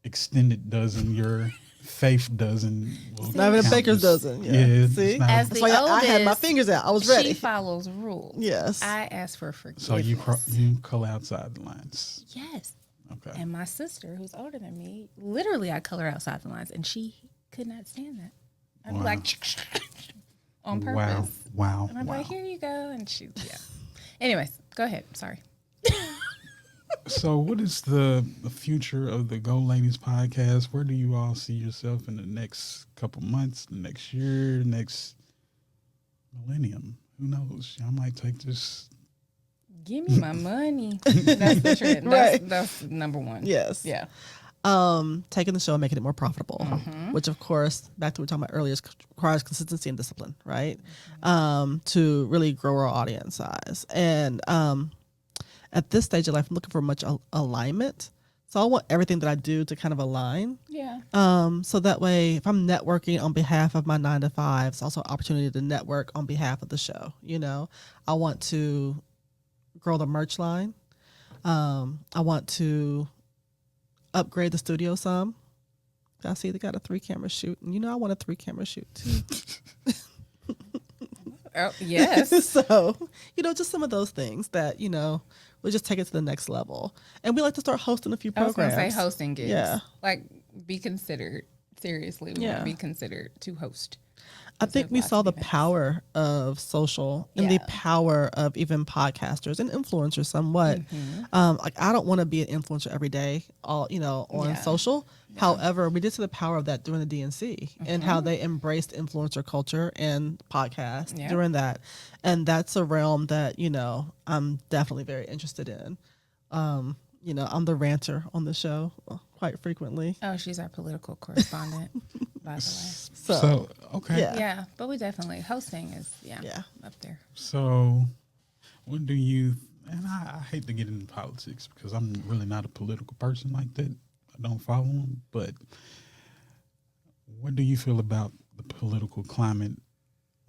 extended dozen, your faith dozen. Will Not even a count baker's as- dozen. Yeah. it's See? not As a- That's the why oldest, I had my fingers out. I was ready. She follows rules. Yes. I ask for forgiveness. so you color outside the lines. Yes. Okay. And my sister, who's older than me, literally I color outside the lines, and she could not stand that. I'd be Wow. like on purpose. Wow. And I'd be Wow. like, here you go. And she, yeah. Anyways, go ahead. Sorry. So, what is the future of the Go Ladies podcast? Where do you all see yourself in the next couple months, the next year, next millennium? Who knows? I might take this. Give me my money. That's the trend. Right. That's number one. Yes. Yeah. Taking the show and making it more profitable, which of course, back to what we were talking about earlier, requires consistency and discipline, right? To really grow our audience size. And at this stage of life, I'm looking for much alignment. So I want everything that I do to kind of align. Yeah. So that way, if I'm networking on behalf of my 9 to 5, it's also an opportunity to network on behalf of the show. You know, I want to grow the merch line. I want to upgrade the studio some. I see they got a 3-camera shoot, and you know I want a 3-camera shoot too. Oh, yes. So, you know, just some of those things that, you know, we'll just take it to the next level. And we like to start hosting a few I was programs. going to say hosting gigs. Yeah. Like, be considered. Seriously, we want Yeah. to be considered to host. I think we lots saw of the events. power of social and the Yeah. power of even podcasters and influencers somewhat. Like I don't want to be an influencer every day, all you know, on Yeah. social. However, we did see the power of that during the DNC and how they embraced influencer culture and podcasts Yeah. during that. And that's a realm that, you know, I'm definitely very interested in. You know, I'm the ranter on the show quite frequently. Oh, she's our political correspondent, by the way. So okay. Yeah. Yeah, but we definitely, hosting is, Yeah. up there. So, what do you? And I hate to get into politics because I'm really not a political person like that. I don't follow them. But what do you feel about the political climate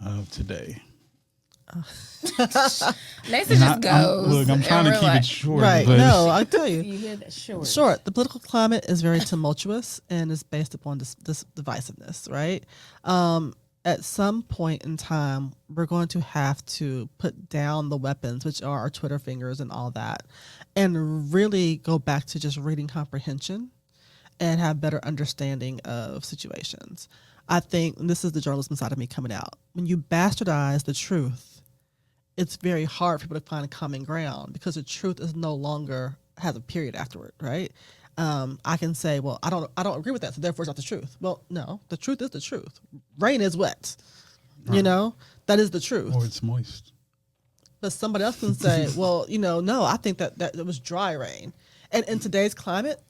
of today? Lisa And just goes. I'm trying to and keep we're it short. Right. But No, I tell you. You hear that short. Sure. The political climate is very tumultuous and is based upon this divisiveness, right? At some point in time, we're going to have to put down the weapons, which are our Twitter fingers and all that, and really go back to just reading comprehension and have better understanding of situations. I think, and this is the journalism side of me coming out, when you bastardize the truth, it's very hard for people to find common ground because the truth is no longer has a period afterward, right? I can say, well, I don't agree with that, so therefore it's not the truth. Well, no, the truth is the truth. Rain is wet. You know, that is the truth. or it's moist. But somebody else can say, well, you know, no, I think that it was dry rain. And in today's climate,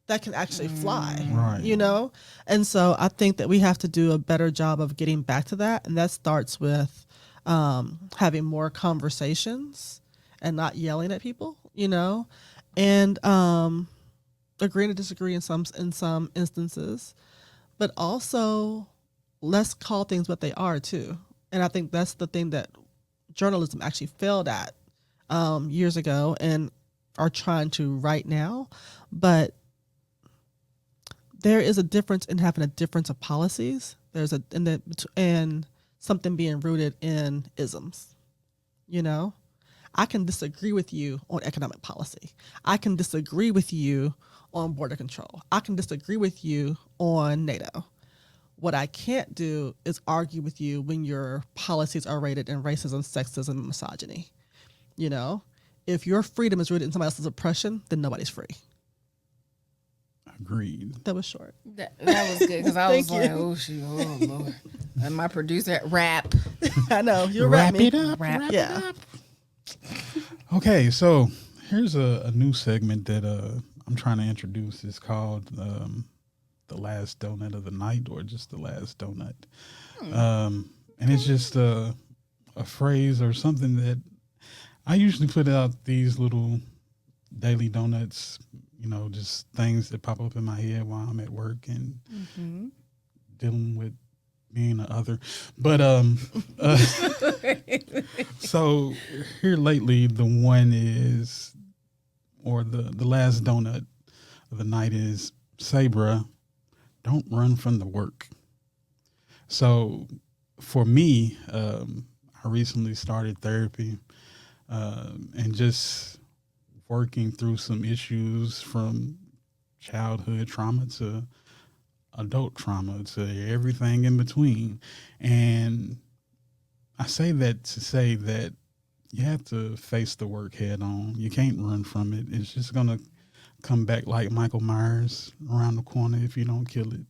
that can actually fly, Right. you know? And so I think that we have to do a better job of getting back to that. And that starts with having more conversations and not yelling at people, you know? And agreeing to disagree in some instances, but also let's call things what they are too. And I think that's the thing that journalism actually failed at years ago and are trying to right now. But there is a difference in having a difference of policies. There's and something being rooted in isms. You know, I can disagree with you on economic policy. I can disagree with you on border control. I can disagree with you on NATO. What I can't do is argue with you when your policies are rated in racism, sexism, and misogyny. You know, if your freedom is rooted in somebody else's oppression, then nobody's free. Agreed. That was short. That was good because I was Thank like, you. oh, shoot, oh, Lord. And my producer, rap. I know. You're Wrap right. it up. Wrap Wrap Yeah. it up. Okay, so here's a new segment that I'm trying to introduce. It's called the last donut of the night, or just the last donut. And it's just a phrase or something that I usually put out these little daily donuts, you know, just things that pop up in my head while I'm at work and dealing with being the other. But so here lately, the one is, or the last donut of the night is, say, bruh, don't run from the work. So for me, I recently started therapy and just working through some issues from childhood trauma to adult trauma to everything in between. And I say that to say that you have to face the work head on. You can't run from it. It's just going to come back like Michael Myers around the corner if you don't kill it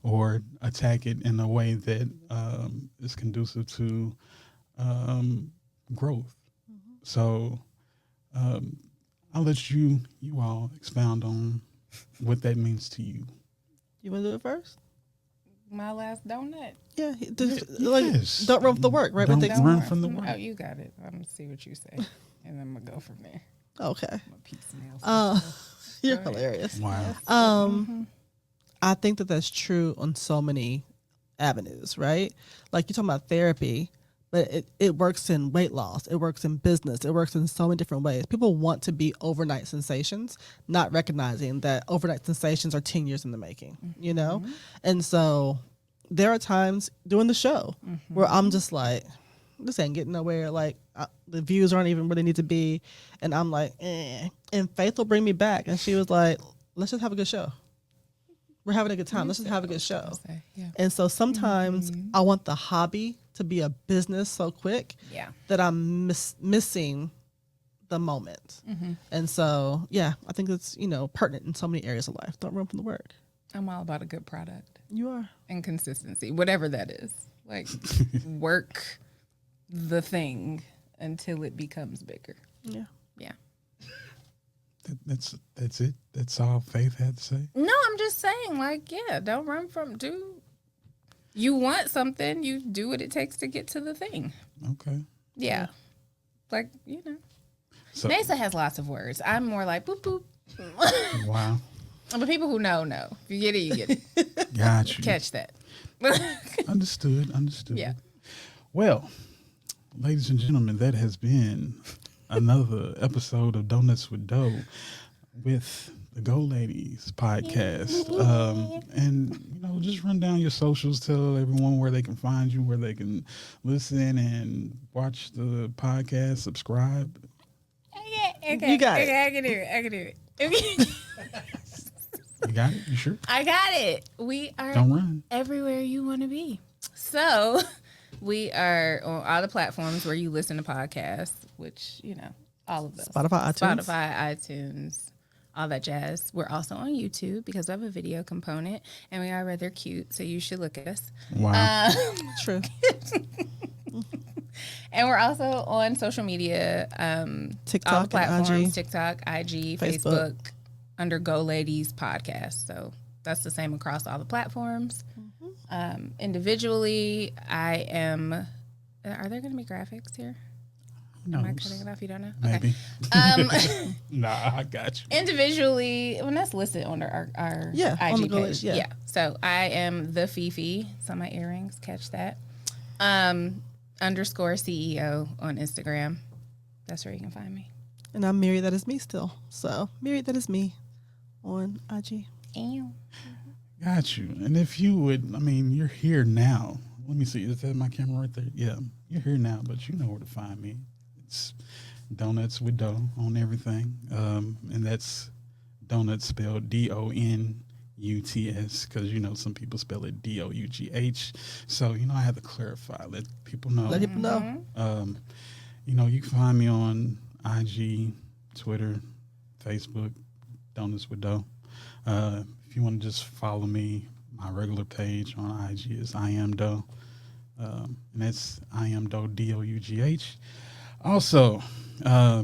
or attack it in a way that is conducive to growth. So I'll let you all expound on what that means to you. You want to do it first? My last donut. Yeah, Yes. don't run from the work, right? Don't But run from the work. Oh, you got it. I'm gonna see what you say, and I'm gonna go from there. Okay. I'm gonna piecemeal. You're Go ahead. hilarious. Wow. I think that that's true on so many avenues, right? Like you're talking about therapy, but it works in weight loss. It works in business. It works in so many different ways. People want to be overnight sensations, not recognizing that overnight sensations are 10 years in the making, you know? And so there are times doing the show where I'm just like, this ain't getting nowhere. Like the views aren't even where they need to be. And I'm like, eh. And Faith will bring me back. And she was like, let's just have a good show. We're having a good time. Let's just have a good show. Yeah. And so sometimes I want the hobby to be a business so quick that I'm missing the moment. And so, yeah, I think it's, pertinent in so many areas of life. Don't run from the work. I'm all about a good product You are. and consistency, whatever that is. Like work the thing until it becomes bigger. Yeah. Yeah. That's it. That's all Faith had to say. No, I'm just saying, like, yeah, don't run from you want something, you do what it takes to get to the thing. Okay. Yeah. Like, So, Nasa has lots of words. I'm more like boop boop. wow. But people who know. If you get it, you get it. Got you. Catch that. Understood. Yeah. Well, ladies and gentlemen, that has been another episode of Donuts with Dough with the Go Ladies podcast. And, just run down your socials, tell everyone where they can find you, where they can listen and watch the podcast, subscribe. Okay. You got it. Okay, I can do it. Okay. You got it? You sure? I got it. We are Don't run. everywhere you want to be. So we are on all the platforms where you listen to podcasts, which, all of those. Spotify, iTunes, all that jazz. We're also on YouTube because we have a video component and we are rather cute, so you should look at us. Wow. True. And we're also on social media, TikTok all the platforms, and IG. TikTok, IG, Facebook, under Go Ladies Podcast. So that's the same across all the platforms. Individually, I am. Are there going to be graphics here? Am I cutting it off? You don't know? Maybe. Okay. Nah, I got you. Individually, when that's listed under our on the IG Go page. Ladies, yeah. So I am the Fifi. It's on my earrings. Catch that. _ CEO on Instagram. That's where you can find me. And I'm Mary, that is me still. So, Mary, that is me on IG. Ew. Got you. And if you would, you're here now. Let me see. Is that my camera right there? Yeah, you're here now, but you know where to find me. It's Donuts with Dough on everything. And that's donuts spelled DONUTS because, some people spell it D.O.U.G.H. So, I have to clarify, let people know. Let people know. You can find me on IG, Twitter, Facebook, Donuts with Dough. If you want to just follow me, my regular page on IG is I am Dough. And that's I am Dough, D.O.U.G.H. Also,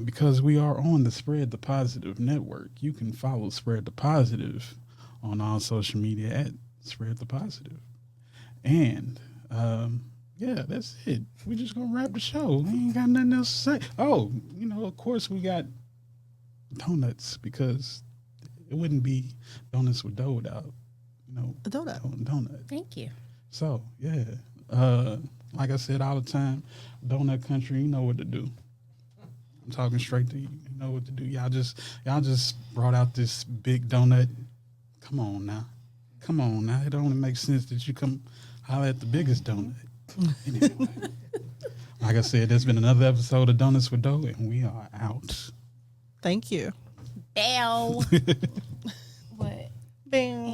because we are on the Spread the Positive network, you can follow Spread the Positive on all social media at Spread the Positive. And, that's it. We're just going to wrap the show. We ain't got nothing else to say. Oh, of course we got donuts because it wouldn't be Donuts with Dough without, A donut. donut. Thank you. So yeah, like I said all the time, donut country, you know what to do. I'm talking straight to you. You know what to do. Y'all just brought out this big donut. Come on now. Come on now. It only makes sense that you come holler at the biggest donut. Anyway, like I said, there's been another episode of Donuts with Dough, and we are out. Thank you. Bow. What? Bing.